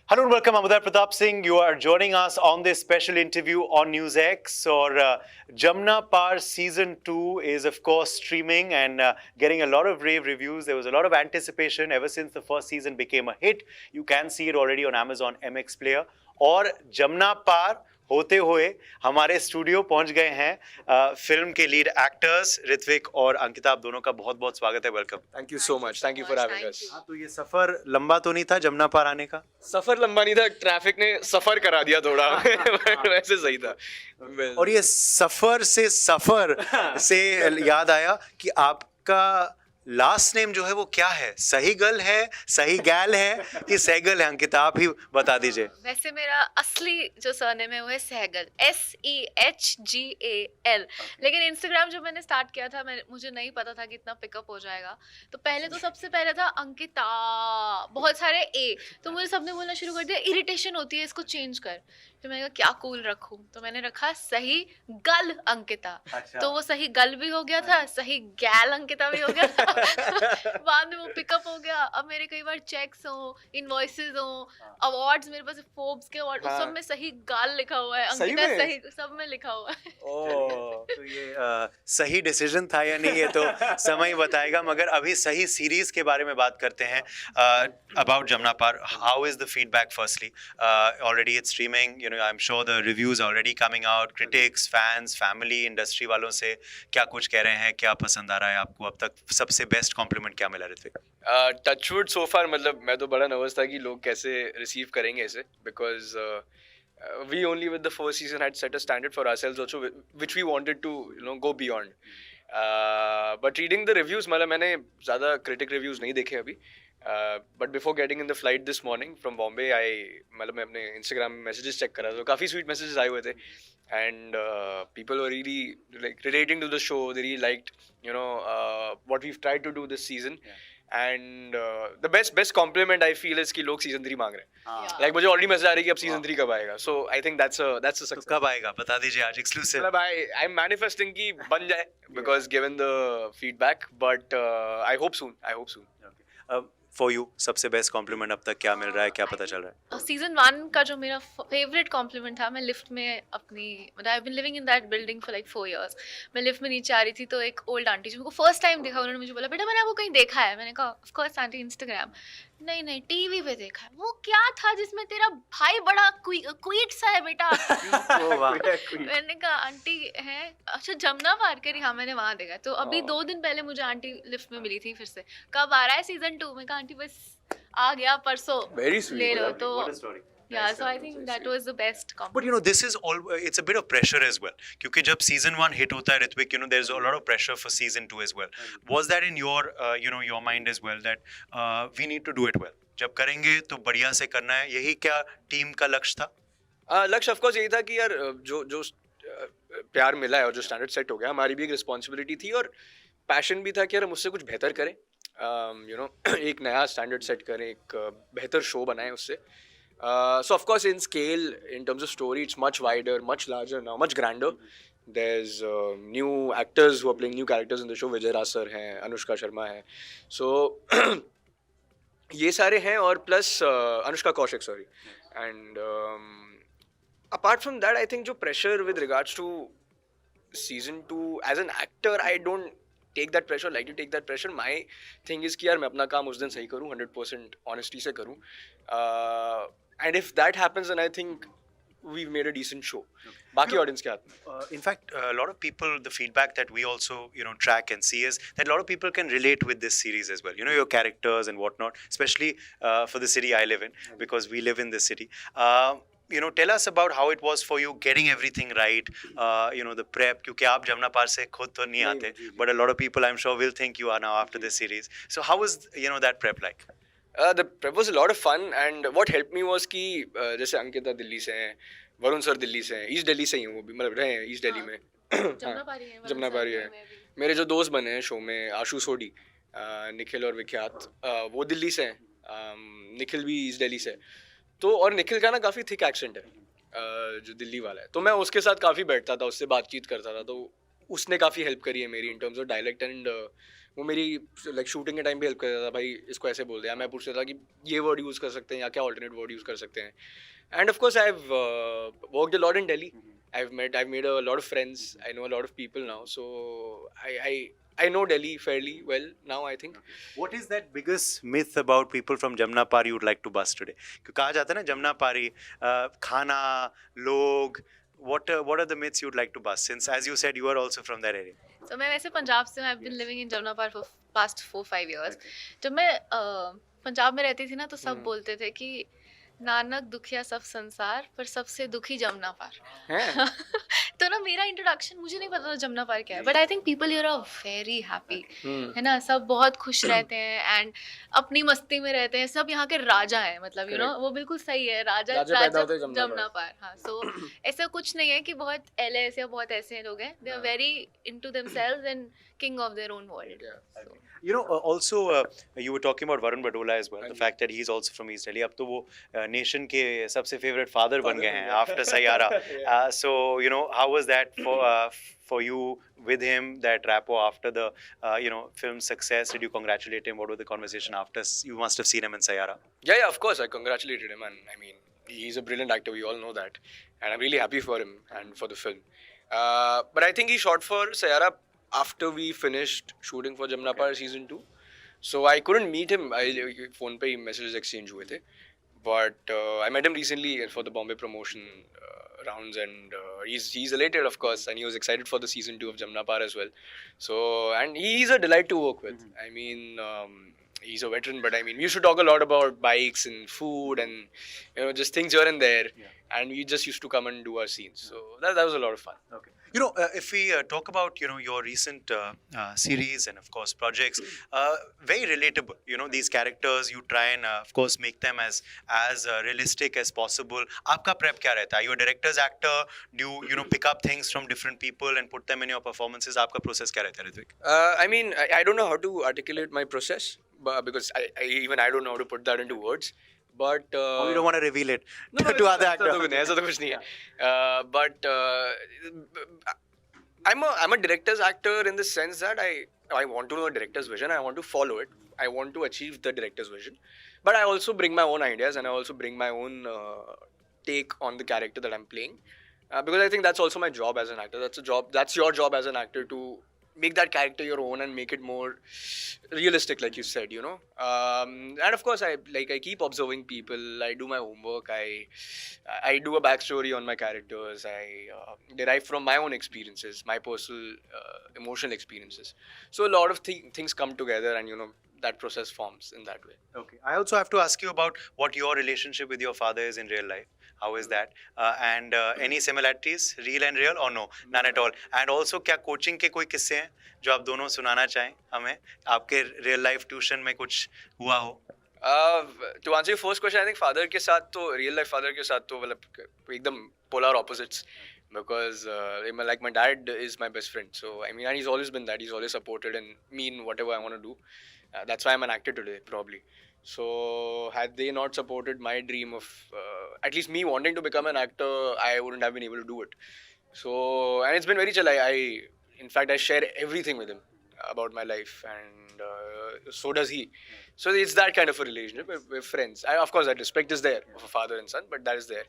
Hello and welcome. I'm Uday Pratap Singh. You are joining us on this special interview on NewsX. Or Jamna Par Season 2 is, of course, streaming and getting a lot of rave reviews. There was a lot of anticipation ever since the first season became a hit. You can see it already on Amazon MX Player. और जमना पार होते हुए हमारे studio पहुंच गए हैं film के lead actors Ritwik और अंकिता, आप दोनों का बहुत बहुत स्वागत है. Welcome. Thank you so much. Thank you for having us. हाँ, तो ये सफर लंबा तो नहीं था जमना पार आने का? सफर लंबा नहीं था, ट्रैफिक ने सफर करा दिया थोड़ा. वैसे सही था. और ये सफर से याद आया कि आपका लास्ट नेम जो है वो क्या है? सही गल है, सही गैल है कि सहगल है? अंकिता, आप ही बता दीजिए. वैसे मेरा असली जो सरनेम है वो है सहगल, SEHGAL. लेकिन इंस्टाग्राम जब मैंने स्टार्ट किया था मुझे नहीं पता था कि इतना पिकअप हो जाएगा. तो पहले तो सबसे पहले था अंकिता, बहुत सारे ए. तो मुझे सबने बोलना शुरू कर दिया इरिटेशन होती है, इसको चेंज कर. तो मैंने कहा क्या कूल रखूं, तो मैंने रखा सही गल अंकिता. अच्छा. तो वो सही गल भी हो गया था, सही गैल अंकिता भी हो गया था. बाद में वो पिकअप हो गया. अब मेरे कई बार चेक्स हो, इनवॉइसेस हो, अवार्ड्स मेरे पास फोर्ब्स के अवार्ड, सब में सही गाल लिखा हुआ है, अंकिता सही सब में लिखा हुआ है. तो ये सही डिसीजन था या नहीं, ये तो समय बताएगा. मगर अभी सही सीरीज के बारे में बात करते हैं. About Jamna Paar, how is the feedback? Firstly, already it's streaming, you know, I'm sure the reviews already coming out. Critics, fans, family, industry वालों से क्या कुछ कह रहे हैं, क्या पसंद आ रहा है आपको? अब तक सबसे बेस्ट कॉम्प्लीमेंट क्या मिला ऋत्विक? टचवुड सो फार. मतलब मैं तो बड़ा नर्वस था कि लोग कैसे रिसीव करेंगे इसे, because we only with the first season had set a standard for ourselves also, which we wanted to, you know, go beyond. But reading the reviews, मतलब मैंने ज़्यादा critic reviews नहीं देखे अभी. But before getting in the flight this morning from Bombay, मतलब मैं अपने Instagram messages check करा तो काफ़ी sweet messages आए हुए थे. And people were really like relating to the show. They really liked, you know, what we've tried to do this season. Yeah. And the best compliment I feel is कि लोग season 3 मांग रहे हैं. Like मुझे already message आ रही है कि अब season 3 कब आएगा. So I think that's a success. तो कब आएगा बता दीजिए आज exclusive. मतलब I'm manifesting कि बन जाए because given the feedback, but I hope soon. Okay. For you, सबसे बेस्ट कॉम्प्लीमेंट अब तक क्या मिल रहा है, क्या पता चल रहा है? सीजन 1 का जो मेरा फेवरेट कॉम्प्लीमेंट था, मैं लिफ्ट में अपनी, I have been living in that building for like 4 years. मैं लिफ्ट में नीचे आ रही थी तो एक ओल्ड आंटी जो मेरे को फर्स्ट टाइम देखा, उन्होंने मुझे बोला बेटा मैंने आपको कहीं देखा है. मैंने कहा ऑफ कोर्स आंटी, इंस्टाग्राम. नहीं टीवी पे देखा है. वो क्या था जिसमें तेरा भाई बड़ा क्वीट सा है बेटा? मैंने कहा आंटी है, अच्छा जमना पार करी. हाँ मैंने वहाँ देखा. तो अभी 2 दिन पहले मुझे आंटी लिफ्ट में मिली थी फिर से, कब आ रहा है सीजन 2? मैं कहा आंटी बस आ गया परसों, ले लो. तो yeah, so I think that was the best compliment. But you know, this is all, it's a bit of pressure as well. क्योंकि जब season 1 hit होता है Ritwik, you know, there's a lot of pressure for season 2 as well. Was that in your, you know, your mind as well, that we need to do it well? जब करेंगे तो बढ़िया से करना है, यही क्या टीम का लक्ष्य था? लक्ष्य ऑफ कोर्स यही था कि यार जो प्यार मिला है और जो स्टैंडर्ड सेट हो गया, हमारी भी एक रिस्पॉन्सिबिलिटी थी और पैशन भी था कि यार हम उससे कुछ बेहतर करें. यू नो, एक नया स्टैंडर्ड सेट करें, एक बेहतर शो बनाएं उससे. So of course in scale, in terms of story, it's much wider, much larger now, much grander. There's new actors who are playing new characters in the show. Vijay Raj sir हैं, Anushka Sharma है. So ये सारे हैं और plus Anushka Kaushik, sorry. And apart from that, I think जो pressure with regards to season 2, as an actor, I don't take that pressure, like you take that pressure. My thing is कि यार मैं अपना काम उस दिन सही करूँ, 100% honesty से करूँ. And if that happens, then I think we've made a decent show. बाकी audience के हाथ में. In fact, a lot of people, the feedback that we also, you know, track and see is that a lot of people can relate with this series as well. You know, your characters and whatnot, especially for the city I live in, because we live in this city. You know, tell us about how it was for you getting everything right. You know, the prep, क्योंकि आप जमना पार से खुद तो नहीं आते, but a lot of people, I'm sure, will think you are now after this series. So how was, you know, that prep like? The prep was a lot of fun, and what helped me was कि जैसे अंकिता दिल्ली से हैं, Varun sir Delhi से हैं, east Delhi से ही हैं वो भी, मतलब रहे हैं ईस्ट दिल्ली में. जमना पारी है. मेरे जो दोस्त बने हैं शो में, आशु सोडी, निखिल और विख्यात, वो दिल्ली से हैं. निखिल भी ईस्ट दिल्ली से. तो और निखिल का ना काफ़ी थिक एक्सेंट है, जो दिल्ली वाला है. तो मैं उसके साथ काफ़ी बैठता था, उससे बातचीत करता था. तो उसने काफ़ी हेल्प करी है मेरी in terms of dialect and वो मेरी लाइक शूटिंग के टाइम भी हेल्प करता था, भाई इसको ऐसे बोल दे, या मैं पूछता था कि ये वर्ड यूज़ कर सकते हैं या क्या ऑल्टरनेट वर्ड यूज़ कर सकते हैं. End of course I have worked a lot in Delhi. I've made a lot of friends. I know a lot of people now, so I know Delhi fairly well now, I think. What is that biggest myth about people from Jamnapar you would like to bust today? क्योंकि कहा जाता है ना जमनापारी खाना लोग what are the myths you'd like to bust since as you said you are also from that area? So मैं वैसे पंजाब से हूँ. I've been living in Jamnapar for past 4-5 years. जब मैं पंजाब में रहती थी ना तो सब बोलते थे कि नानक दुखिया सब संसार पर सबसे दुखी जमुना पार. हैं? तो ना मेरा इंट्रोडक्शन, मुझे नहीं पता था जमुना पार क्या है, but I think people here are very happy, है ना. सब बहुत खुश रहते हैं एंड अपनी मस्ती में रहते हैं. सब यहाँ के राजा हैं, मतलब यू नो वो बिल्कुल सही है. राजा पैदा होते हैं जमुना पार. हाँ, सो ऐसा कुछ नहीं है कि बहुत एलएस या बहुत ऐसे लोग हैं. They are very into themselves and king of their own world. You know, also you were talking about Varun Batola as well. The fact that he's also from East Delhi. अब तो वो nation के सबसे favorite father बन गए हैं after Sayyara. So you know, how was that for you with him? That rapport after the you know film success. Did you congratulate him? What was the conversation after? You must have seen him in Sayyara. Yeah, of course, I congratulated him, and I mean, he's a brilliant actor. We all know that, and I'm really happy for him and for the film. But I think he shot for Sayara after we finished shooting for Jamnapar season 2, so I couldn't meet him. Phone पे messages exchange हुए थे, but I met him recently for the Bombay promotion rounds, and he's elated, of course, and he was excited for the season 2 of Jamnapar as well. So, and he's a delight to work with. I mean, he's a veteran, but I mean, we used to talk a lot about bikes and food and you know just things here and there. And we just used to come and do our scenes. So that was a lot of fun. Okay. You know, if we talk about, you know, your recent series and, of course, projects, very relatable. You know, these characters, you try and, of course, make them as realistic as possible. आपका prep क्या रहता है? You're a director's actor. Do you know, pick up things from different people and put them in your performances? आपका process क्या रहता है, Ritwik? I mean, I don't know how to articulate my process, but because I don't know how to put that into words. But you don't want to reveal it no, to other actors. ऐसा तो कुछ नहीं है. But I'm a director's actor in the sense that I want to know a director's vision. I want to follow it. I want to achieve the director's vision. But I also bring my own ideas, and I also bring my own take on the character that I'm playing. Because I think that's also my job as an actor. That's your job as an actor to make that character your own and make it more realistic, like you said, you know. And of course, I keep observing people. I do my homework. I do a backstory on my characters. I derive from my own experiences, my personal emotional experiences. So a lot of things come together, and you know that process forms in that way. Okay. I also have to ask you about what your relationship with your father is in real life. How is that? And any similarities, real and real, or no? None at all. And also, क्या coaching के कोई किस्से हैं जो आप दोनों सुनाना चाहें हमें? आपके real life tuition में कुछ हुआ हो? To answer your first question, I think father के साथ तो real life father के साथ तो मतलब एकदम polar opposites. Because like my dad is my best friend, so I mean, and he's always been that. He's always supported in me in whatever I want to do. That's why I'm an actor today, probably. So had they not supported my dream of at least me wanting to become an actor, I wouldn't have been able to do it. So, and it's been very chill. In fact, I share everything with him about my life, and so does he. So it's that kind of a relationship. We're friends. Of course, that respect is there of a father and son, but that is there.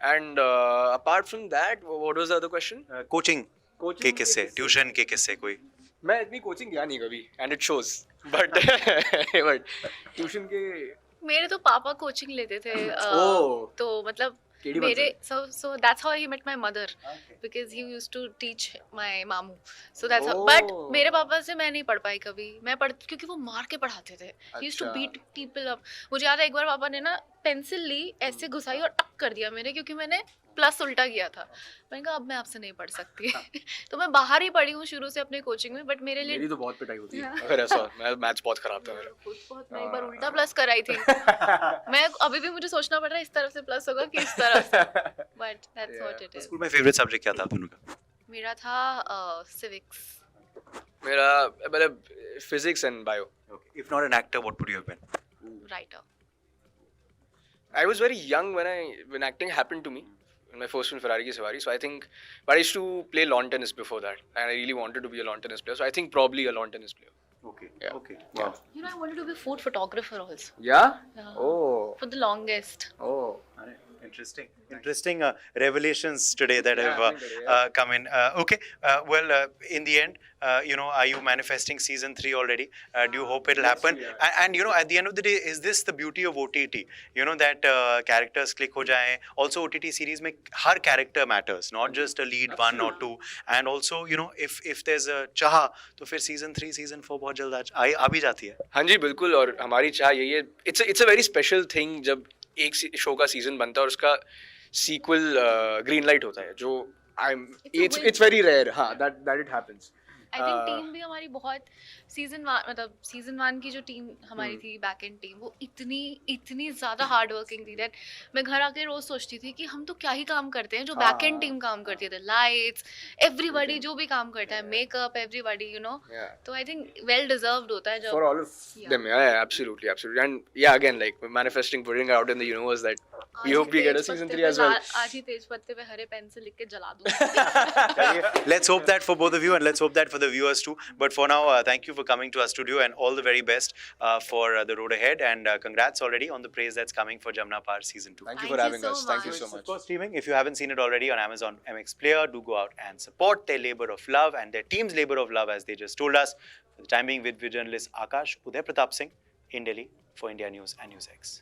And apart from that, what was the other question? Coaching के किस्से, tuition के किस्से कोई? मैं इतनी coaching गया नहीं कभी, and it shows. But tuition के मेरे तो पापा कोचिंग लेते थे. तो मतलब मेरे so that's how I met my mother, because he used to teach my mamu. So that's how. But मेरे पापा से मैं नहीं पढ़ पाई कभी. क्योंकि वो मार के पढ़ाते थे. He used to beat people up. मुझे याद है एक बार पापा ने ना पेंसिल ली, ऐसे घुसाई और टक कर दिया मेरे, क्योंकि मैंने प्लस उल्टा किया था. मैंने कहा अब मैं आपसे नहीं पढ़ सकती. तो मैं बाहर ही पढ़ी हूँ शुरू से अपने कोचिंग में, बट मेरे लिए मेरी तो बहुत पिटाई होती है अगर ऐसा. मैं मैथ्स बहुत खराब था मेरा. मैं एक बार उल्टा प्लस कराई थी. मैं अभी भी मुझे सोचना पड़ रहा है इस तरफ से प्लस होगा कि इस तरफ से. But that's what it is. School में फेवरेट सब्जेक्ट क्या था आप दोनों का? मेरा था सिविक्स. मेरा मतलब physics and bio. If not an actor, what would you have been? Writer. I was very young when acting happened to me. My first film, Ferrari Ki Sawari. So I think, but I used to play lawn tennis before that, and I really wanted to be a lawn tennis player. So I think probably a lawn tennis player. Okay. Yeah. Okay. Yeah. Wow. You know, I wanted to be a food photographer also. Yeah? Yeah. Oh. For the longest. Oh. Interesting. Interesting revelations today that Yeah, have happening today, yeah. come in. Okay. Well, in the end, are you manifesting season 3 already? Do you hope it'll Yes, happen? we are. And at the end of the day, is this the beauty of OTT? That characters click ho jaye. Also, OTT series mein har character matters, not just a lead one or two. And also, if there's a chaha, तो फिर season 3, season 4 बहुत जल्द आ भी जाती है. हाँ जी बिल्कुल और हमारी चाह यही है it's a very special thing जब एक शो का सीजन बनता है और उसका सीक्वल ग्रीन लाइट होता है जो I am It's a it's win. It's very rare हाँ that it happens I think team भी हमारी बहुत सीजन 1 की जो टीम हमारी थी बैक एंड टीम वो इतनी ज्यादा हार्ड वर्किंग थी दैट मैं घर आके रोज सोचती थी कि हम तो क्या ही काम करते हैं जो बैक एंड टीम काम करती है लाइट्स एवरीबॉडी जो भी काम करता है मेकअप एवरीबॉडी तो आई थिंक वेल डिजर्व्ड होता है for जब all of them yeah absolutely and yeah again like we're manifesting putting it out in the universe that we hope we get a season 3 as well आज ही तेज पत्ते पे हरे pen से लिख के जला दूंगी. Let's hope that for both of you and let's hope that for the viewers too. But for now, thank you for coming to our studio and all the very best for the road ahead. And congrats already on the praise that's coming for Jamna Par Season 2. thank you Thank for you having so us thank you much. so It's of much course streaming. If you haven't seen it already on Amazon MX Player, do go out and support their labor of love and their team's labor of love as they just told us. For the time being, with journalist Akash Uday Pratap Singh in Delhi for India News and NewsX.